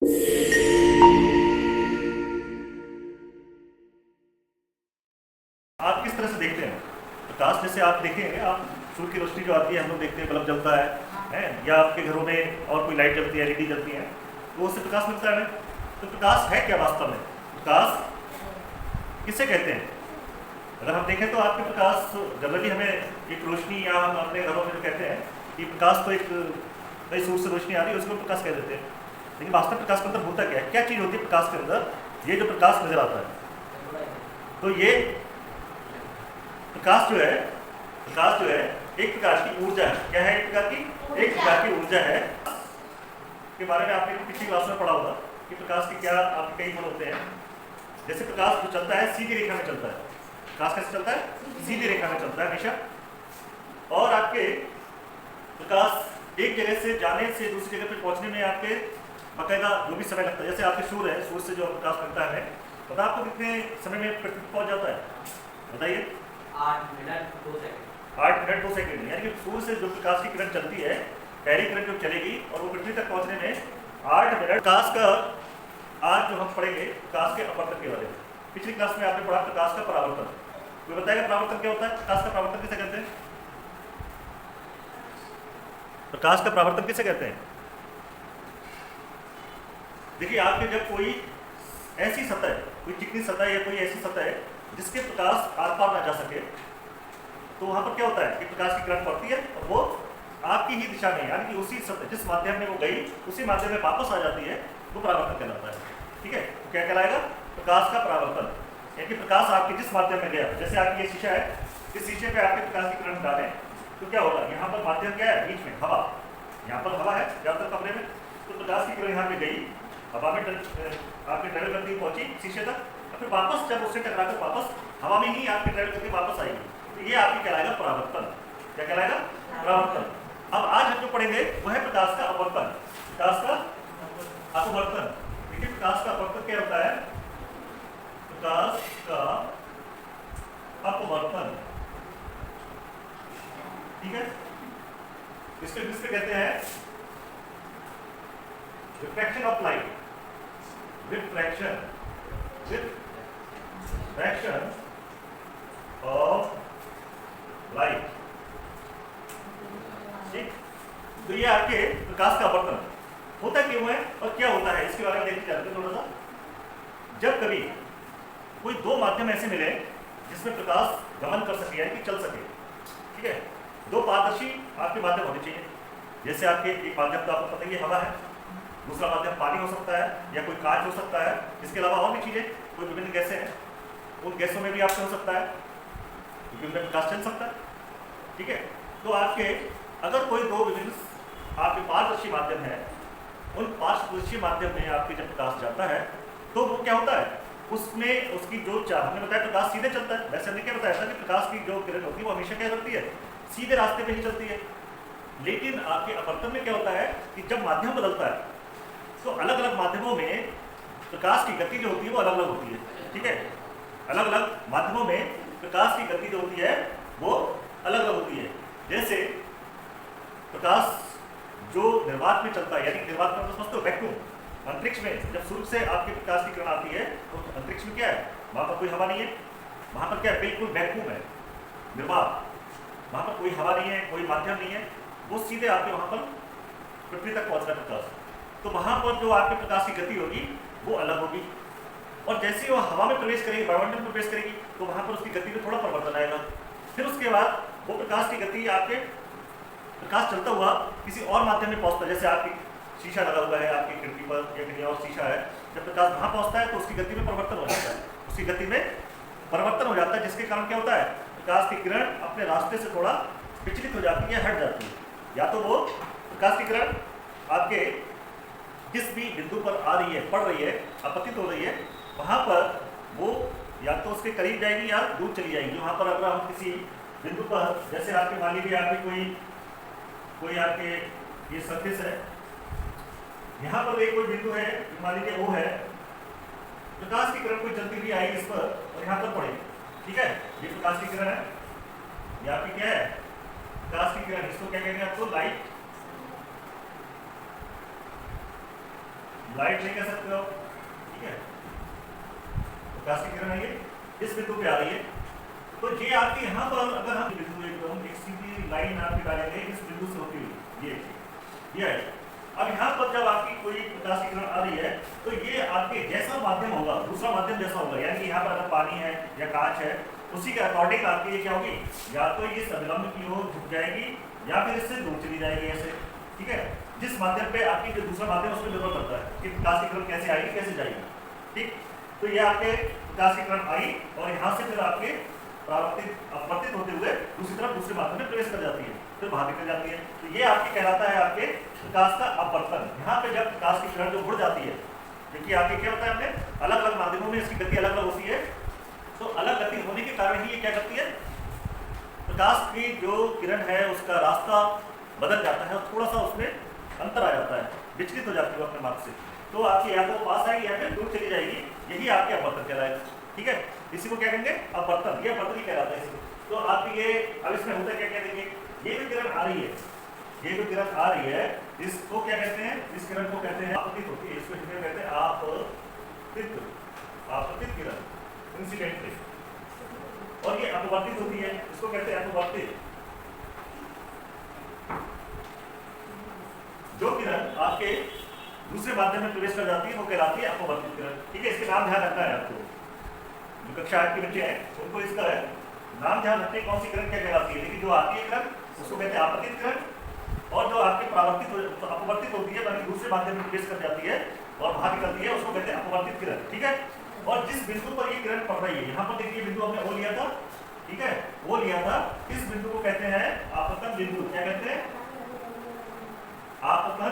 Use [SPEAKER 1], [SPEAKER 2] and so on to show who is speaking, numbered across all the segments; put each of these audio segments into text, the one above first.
[SPEAKER 1] आप किस तरह से देखते हैं प्रकाश? जैसे आप देखेंगे, आप सूर्य की रोशनी जो आती है, हम लोग देखते हैं बल्ब जलता है, या आपके घरों में और कोई लाइट जलती है, एलईडी जलती है, तो उससे प्रकाश मिलता है। तो प्रकाश है क्या वास्तव में? प्रकाश किसे कहते हैं? अगर हम देखें तो आपके प्रकाश जनरली हमें एक रोशनी, या हम अपने घरों में जो कहते हैं कि प्रकाश तो एक नई सूर्य से रोशनी आ रही है, उसको प्रकाश कह देते हैं। लेकिन वास्तव प्रकाश के अंदर होता क्या है? क्या चीज़ होती है प्रकाश के अंदर? ये जो प्रकाश नजर आता है, तो ये प्रकाश जो है एक प्रकार की ऊर्जा है। क्या है? एक प्रकार की ऊर्जा है। के बारे में आपने पिछली क्लास में पढ़ा होगा कि प्रकाश के क्या आपके कई गुण होते हैं। जैसे प्रकाश जो चलता है सीधी रेखा में चलता है। प्रकाश कैसे चलता है? सीधी रेखा में चलता है हमेशा। और आपके प्रकाश एक जगह से जाने से दूसरी जगह पे पहुंचने में आपके बाकायदा जो भी समय लगता है, जैसे आपके सूर्य है, सूर्य से जो प्रकाश मिलता है हमें, पता आपको कितने समय में पृथ्वी पहुंच जाता है? बताइए।
[SPEAKER 2] 8 मिनट 2 सेकंड।
[SPEAKER 1] 8 minute 2 second. यानी कि सूर्य से जो प्रकाश की किरण चलती है, पहली किरण जो चलेगी और वो पृथ्वी तक पहुंचने में 8 मिनट। प्रकाश का आज जो हम पढ़ेंगे प्रकाश के अपवर्तन के बारे में। पिछली क्लास में आपने पढ़ा प्रकाश का परावर्तन। कोई बताएगा परावर्तन क्या होता है? प्रकाश का परावर्तन किसे कहते हैं? प्रकाश का परावर्तन किसे कहते हैं? देखिए, आपके जब कोई ऐसी सतह है, कोई चिकनी सतह या कोई ऐसी सतह है जिसके प्रकाश आर पार ना जा सके, तो वहां पर क्या होता है कि प्रकाश की किरण पड़ती है और वो आपकी ही दिशा में, यानी कि उसी सतह जिस माध्यम में वो गई उसी माध्यम में वापस आ जाती है, वो परावर्तन कहलाता है। ठीक है? तो क्या कहलाएगा? प्रकाश का परावर्तन। यानी कि प्रकाश आपके जिस माध्यम में गया, जैसे आपकी ये शीशा है, इस शीशे पे आपके प्रकाश की किरण डालें तो क्या होगा? यहाँ पर माध्यम क्या है? बीच में हवा। यहाँ पर हवा है ज्यादातर कमरे में, तो प्रकाश की किरण यहाँ पे गई, हवा में आपके ट्रेवल करती पहुंची शीशे तक, और फिर वापस जब उससे टकराकर वापस हवा में ही आपके ट्रेवल करके वापस आएगी, तो ये आपकी कहलाएगा परावर्तन। क्या कहलाएगा? परावर्तन। अब आज हम जो पढ़ेंगे वह है प्रकाश का अपवर्तन। प्रकाश का अपवर्तन। देखिए, प्रकाश का अपवर्तन क्या होता है? प्रकाश का अपवर्तन, ठीक है, इसको इंग्लिश में कहते हैं refraction of light. Refraction of light. ठीक, तो ये आपके प्रकाश का अपवर्तन होता क्यों है और क्या होता है, इसके बारे में देखते जाते हैं थोड़ा सा। जब कभी कोई दो माध्यम ऐसे मिले जिसमें प्रकाश गमन कर सके, यानी कि चल सके, ठीक है, दो पारदर्शी आपके माध्यम होने चाहिए। जैसे आपके एक माध्यम तो आपको पता ही है हवा है, दूसरा माध्यम पानी हो सकता है या कोई कांच हो सकता है, इसके अलावा और भी चीजें, कोई विभिन्न गैसें हैं, उन गैसों में भी आपसे हो सकता है क्योंकि उनमें प्रकाश चल सकता है। ठीक है, तो आपके अगर कोई दो विभिन्न आपके पारदर्शी माध्यम है, उन पारदर्शी माध्यम में आपके जब प्रकाश जाता है तो वो क्या होता है, उसमें उसकी जो हमने बताया प्रकाश सीधे चलता है। वैसे हमने क्या बताया था कि प्रकाश की जो किरण होती है वो हमेशा क्या करती है? सीधे रास्ते पे ही चलती है। लेकिन आपके अपवर्तन में क्या होता है कि जब माध्यम बदलता है तो अलग अलग माध्यमों में प्रकाश की गति जो होती है वो अलग अलग होती है। ठीक है, अलग अलग माध्यमों में प्रकाश की गति जो होती है वो अलग अलग होती है। जैसे प्रकाश जो निर्वात में चलता है, यानी निर्वात में समझते हो वैक्यूम, अंतरिक्ष में जब सूर्य से आपके प्रकाश की किरण आती है तो अंतरिक्ष में क्या है? वहां पर कोई हवा नहीं है, वहां पर क्या है? बिल्कुल वैक्यूम है, निर्वात। वहां पर कोई हवा नहीं है, कोई माध्यम नहीं है, वो सीधे आपके वहां पर पृथ्वी तक पहुंच रहा है प्रकाश। तो वहां पर जो आपके प्रकाश की गति होगी वो अलग होगी, और जैसे ही वो हवा में प्रवेश करेगी, वायुमंडल में प्रवेश करेगी, तो वहां पर उसकी गति में थोड़ा परिवर्तन आएगा। फिर उसके बाद वो प्रकाश की गति आपके प्रकाश चलता हुआ किसी और माध्यम में पहुंचता है। जैसे आपकी शीशा लगा हुआ है आपकी खिड़की पर या कहीं और शीशा है, जब प्रकाश वहां पहुंचता है तो उसकी गति में परिवर्तन हो जाता है, उसकी गति में परिवर्तन हो जाता है, जिसके कारण क्या होता है? प्रकाश की किरण अपने रास्ते से थोड़ा विचलित हो जाती है, हट जाती है। या तो वो प्रकाश की किरण आपके जिस भी बिंदु पर आ रही है, पड़ रही है, अपतित हो रही है, वहां पर वो या तो उसके करीब जाएगी या दूर चली जाएगी। वहां पर अगर हम किसी बिंदु पर, जैसे आपके मान लीजिए आपकी कोई आपके ये सरफेस है, यहाँ पर एक कोई बिंदु है, मान लीजिए वो है, प्रकाश की किरण कोई चलती हुई आएगी इस पर और यहाँ पर पड़ेगी। ठीक है, ये प्रकाश की किरण है, ये आपकी क्या है? प्रकाश की किरण। इसको क्या कहेंगे? आपको लाइट। लाइट नहीं कह सकते हो, ठीक है, प्रकाश की किरण है ये इस बिंदु पे आ रही है। तो ये आपके यहाँ पर अगर हम बिंदु एकदम एक सीधी लाइन आपके डालेंगे इस बिंदु से होती हुई ये है। अब यहाँ पर जब आपकी कोई प्रकाश की किरण आ रही है तो ये आपके जैसा माध्यम होगा दूसरा माध्यम जैसा होगा, यानी कि यहाँ पर अगर पानी है या कांच है उसी के अकॉर्डिंग आपकी ये क्या होगी, या तो ये अभिलंब की ओर झुक जाएगी या फिर इससे दूर चली जाएगी ऐसे, ठीक है। जिस माध्यम पे आपकी जो दूसरा माध्यम उस पर निर्भर करता है कि प्रकाश की किरण कैसे आएगी कैसे जाएगी, ठीक। तो ये आपके प्रकाश की किरण आई और यहाँ से फिर आपके अपवर्तित होते हुए दूसरी तरफ दूसरे माध्यम में प्रवेश कर जाती है, फिर बाहर निकल जाती है। तो ये आपकी कहलाता है आपके प्रकाश का अपवर्तन। यहाँ पे जब प्रकाश की किरण जो उड़ जाती है, क्योंकि आपके क्या होता है हमने अलग अलग माध्यमों में इसकी गति अलग अलग होती है, तो अलग गति होने के कारण ही ये क्या करती है, प्रकाश की जो किरण है उसका रास्ता बदल जाता है और थोड़ा सा उसमें अंतर आ जाता है, विचलित हो जाती है अपने मार्ग से। तो आपकी या तो पास आएगी या फिर दूर चली जाएगी, यही आपके अपवर्तन कहलाएगा, ठीक है। इसी को क्या कहेंगे अपवर्तन, ये अपवर्तन ही कहलाता है इसको। तो आपकी ये अब इसमें होता है क्या कह देंगे, ये जो किरण आ रही है, ये जो किरण आ रही है इसको क्या कहते हैं, इस किरण को कहते हैं आपतित होती है, इसको हिंदी में कहते हैं आपतित किरण, इंसिडेंटली। और ये अपवर्तित होती है, इसको कहते हैं अपवर्तित। जो किरण आपके दूसरे माध्यम में प्रवेश कर जाती है वो कहलाती है अपवर्तित किरण, ठीक है। इसके नाम ध्यान रखना है आपको, जो कक्षा 8 के बच्चे हैं उनको इसका नाम ध्यान रखते हैं कौन सी किरण क्या कहलाती है। लेकिन जो आती है किरण उसको कहते हैं आपतित किरण, और जो आपके अपवर्तित होती है यानी दूसरे माध्यम में प्रवेश कर जाती है और बाहर निकलती है उसको कहते हैं अपवर्तित किरण, ठीक है। और जिस बिंदु पर ये किरण पड़ रही है, यहाँ पर देखिए बिंदु हमने वो लिया था, ठीक है, वो लिया था, इस बिंदु को कहते हैं आपतन बिंदु। क्या कहते हैं, आपतन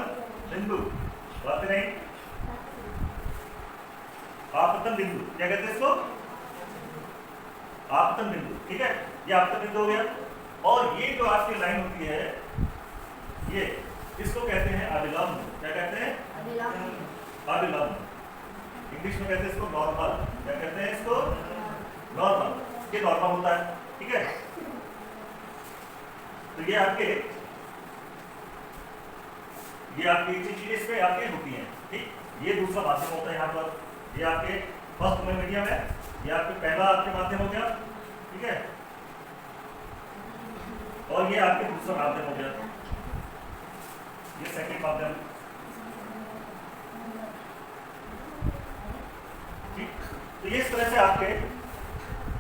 [SPEAKER 1] बिंदु, बात नहीं, आपतन बिंदु क्या कहते हैं इसको, आपतन बिंदु, ठीक है। ये आपतन बिंदु हो गया। और ये जो आपकी लाइन होती है ये इसको कहते हैं अभिलंब। क्या कहते हैं, अभिलंब। इंग्लिश में कहते हैं इसको नॉर्मल। क्या कहते हैं इसको, नॉर्मल। ये नॉर्मल होता है, ठीक है। तो ये आपकी चीजें इसमें आपके होती हैं, ठीक। ये दूसरा माध्यम होता है यहाँ पर, ये आपके फर्स्ट मीडियम है, ये आपके पहला आपके माध्यम हो गया, ठीक है। और ये आपके दूसरा माध्यम हो गया, ये सेकंड माध्यम, ठीक। तो ये इस तरह से आपके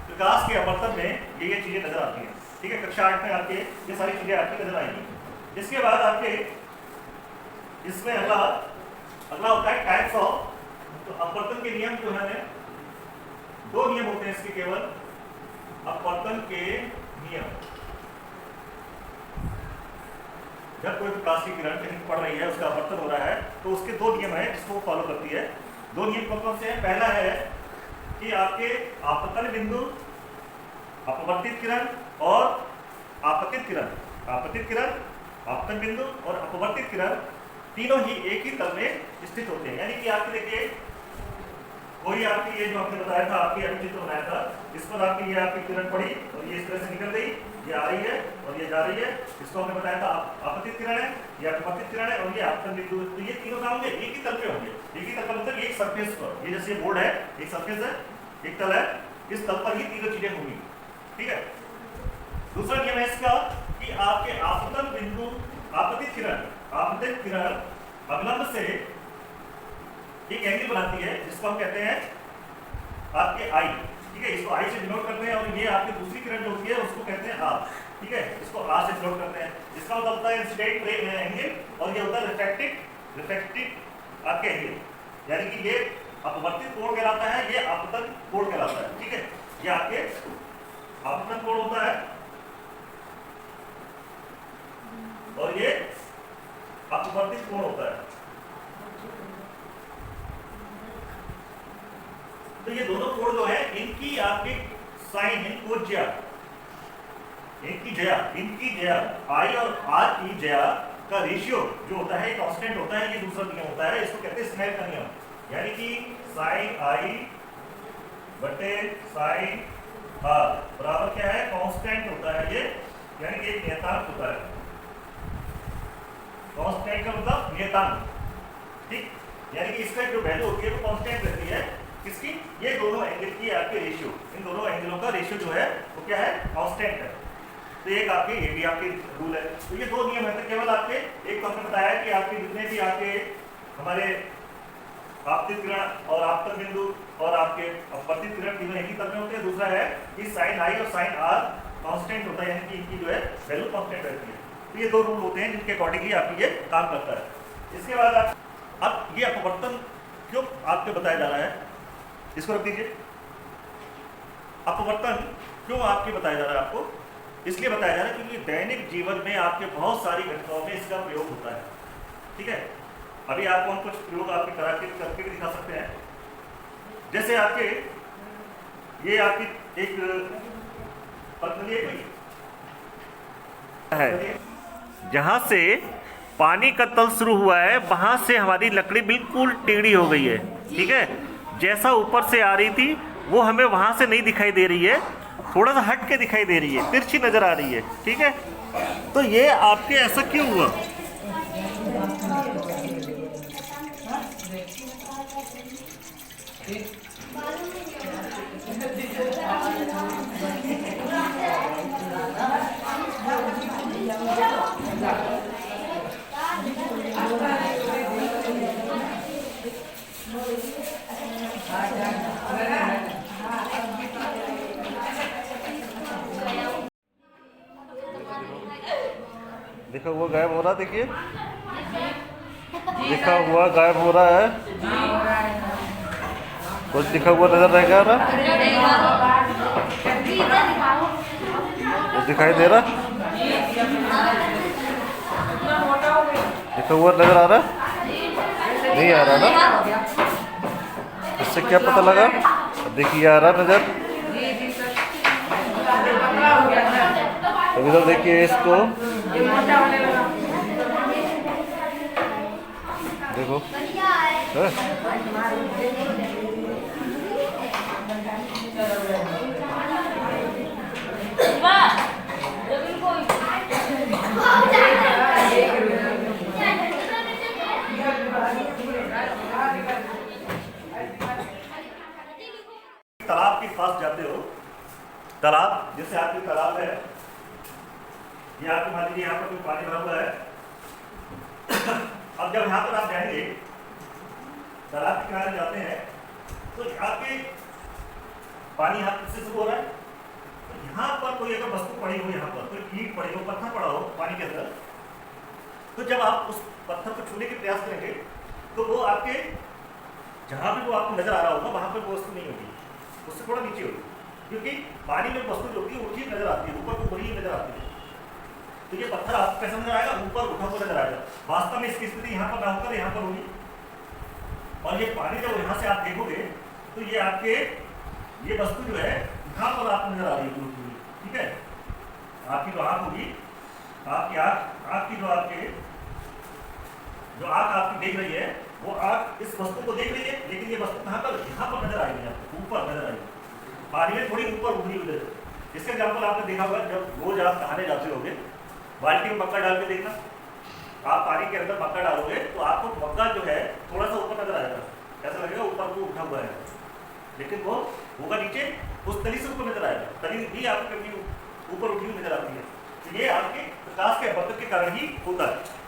[SPEAKER 1] प्रकाश के अपवर्तन में ये चीजें नजर आती हैं, ठीक है। कक्षा 8 में आपके ये सारी चीजें आपकी नजर आएंगी। इसके बाद आपके इसमें अगला होता है टाइप्स ऑफ। तो अपवर्तन के नियम जो है दो नियम होते हैं इसके, केवल अपवर्तन के नियम। जब कोई प्रकाश की किरण कहीं पड़ रही है उसका अपवर्तन हो रहा है तो उसके दो नियम है जिसको फॉलो करती है। दो नियम कौन कौन से हैं, पहला है कि आपके आपतन बिंदु, अपवर्तित किरण और आपतित किरण, आपतित किरण, आपतन बिंदु और अपवर्तित किरण तीनों ही एक ही तल में स्थित होते हैं। यानी कि आपके देखिए कोई आपकी ये जो आपने बताया था, आपकी अभी चित्र बनाया था, इस पर आपकी ये आपकी किरण पड़ी और ये इस तरह से निकल गई, ये आ रही है और ये जा रही है, इसको हमने बताया था आपतित किरण है, ये अपवर्तित किरण है और ये आपतन बिंदु। तो ये तीनों काम होंगे एक ही तल पे होंगे, एक ही तल पर मतलब एक सरफेस पर। ये जैसे बोर्ड है, एक सरफेस है, एक तल है, इस तल पर ही तीनों चीजें होंगी, ठीक है। दूसरा नियम है इसका कि आपके आपतन बिंदु, आपतित किरण अभिलंब से एक एंगल बनाती है जिसको हम कहते हैं आपके आई, ठीक है। इसको आई से डिनोट करते हैं और ये आपकी दूसरी किरण जो होती है उसको कहते हैं आर, ठीक है। इसको आर से डिनोट करते हैं। इसका मतलब होता है इंसिडेंट रे एंगल और ये होता है रिफ्रैक्टिव आपके एंगल, यानी कि ये अपवर्तित कोण कहलाता है, ये आपतन कोण कहलाता है, ठीक है। ये आपके आपतन कोण होता है और ये अपवर्तित कोण होता है। तो ये दोनों कोण जो है इनकी आपकी साइन है कोज्या, इनकी जया आई और आर की जया का रेशियो जो होता है कांस्टेंट होता है। ये दूसरा नियम होता है, इसको कहते हैं स्नेल का नियम। यानी कि साइन आई बटे साइन आर बराबर क्या है, कांस्टेंट होता है ये, यानी कि एक नियतांक होता है। कांस्टेंट का मतलब नियतांक, ठीक। यानी कि इसका जो वैल्यू होती है वो कांस्टेंट रहती है। किसकी? ये दोनों एंगल की आपके रेशियो, इन दोनों एंगलों का रेशियो जो है वो क्या है? कांस्टेंट है। तो एक आपके ये भी आपके रूल है। तो ये दो नियम है, तो केवल आपके एक तो हमने बताया कि आपके जितने भी आपके हमारे आपतित किरण और आपतन बिंदु और आपके अपवर्तित किरण तीनों एक ही तल में होते हैं। दूसरा है कि साइन आई और साइन आर कांस्टेंट होता है, यानी कि इनकी जो है वैल्यू कांस्टेंट रहती है। तो ये दो रूल होते हैं जिनके अकॉर्डिंगली आपकी ये काम करता है। इसके बाद अब ये अपवर्तन क्यों आपको बताया जा रहा है, इसको रख दीजिए। अपवर्तन क्यों आपके बताया जा रहा है आपको? इसलिए बताया जा रहा है क्योंकि दैनिक जीवन में आपके बहुत सारी घटनाओं में इसका प्रयोग होता है। ठीक है, अभी आपको हम कुछ प्रयोग आपके करके भी दिखा सकते हैं। जैसे आपके ये आपकी एक पतली है, जहां से पानी का तल शुरू हुआ है वहां से हमारी लकड़ी बिल्कुल टेढ़ी हो गई है। ठीक है, जैसा ऊपर से आ रही थी वो हमें वहां से नहीं दिखाई दे रही है, थोड़ा सा हट के दिखाई दे रही है, तिरछी नजर आ रही है। ठीक है, तो ये आपके ऐसा क्यों हुआ? लिखा हुआ गायब हो रहा, देखिए लिखा हुआ गायब हो रहा है। कुछ लिखा हुआ नजर रहेगा ना, वो दिखाई दे रहा, लिखा हुआ नजर आ रहा, नहीं आ रहा ना? इससे क्या पता लगा? देखिए आ रहा नजर। अभी तो देखिए इसको, देखो है? तालाब के पास जाते हो, तालाब जैसे आपके तालाब है, ये आपको मान लीजिए यहाँ पर कोई पानी भरा हुआ है। अब जब यहाँ पर आप जाएंगे, तालाब के किनारे जाते हैं, तो आपके पानी यहाँ से शुरू हो रहा है, तो यहाँ पर कोई अगर वस्तु पड़ी हो, यहाँ पर कोई ईंट पड़ी हो, पत्थर पड़ा हो पानी के अंदर, तो जब आप उस पत्थर को छूने के प्रयास करेंगे तो वो आपके जहाँ भी वो आपको नजर आ रहा होगा वहाँ पर वो वस्तु नहीं होगी, उससे थोड़ा नीचे होगी, क्योंकि पानी में वस्तु जो होती है वो ठीक नजर आती है, ऊपर को बड़ी नजर आती है। तो ये पत्थर आपको कैसा नजर आएगा? ऊपर उठा हुआ नजर आएगा। वास्तव में इसकी स्थिति यहाँ पर ना होकर यहाँ पर होगी, और ये पानी जब यहाँ से आप देखोगे तो ये आपके ये वस्तु जो है यहाँ पर आपको नजर आ रही है। ठीक है, आपकी जो आँख होगी, आपकी आँख की जो आपके जो आँख आपकी देख रही है वो आँख इस वस्तु को देख रही है, लेकिन ये वस्तु कहाँ पर? यहाँ पर नजर आएगी, आपको ऊपर नजर आएगी, पानी में थोड़ी ऊपर उभरी हुई। इसका एग्जाम्पल आपने देखा होगा, जब रोज आप नहाने जाते होगे, बाल्टी में मक्का डाल के देखना, आप पानी के अंदर मक्का डालोगे तो आपको मक्का जो है थोड़ा सा ऊपर नजर आएगा, ऐसा लगेगा ऊपर को उठा हुआ है, लेकिन वो होगा नीचे, उस तली से ऊपर नजर आएगा, तली भी आपको कभी ऊपर उठी हुई नजर आती है। तो ये आपके प्रकाश के अपवर्तन के कारण ही होता है।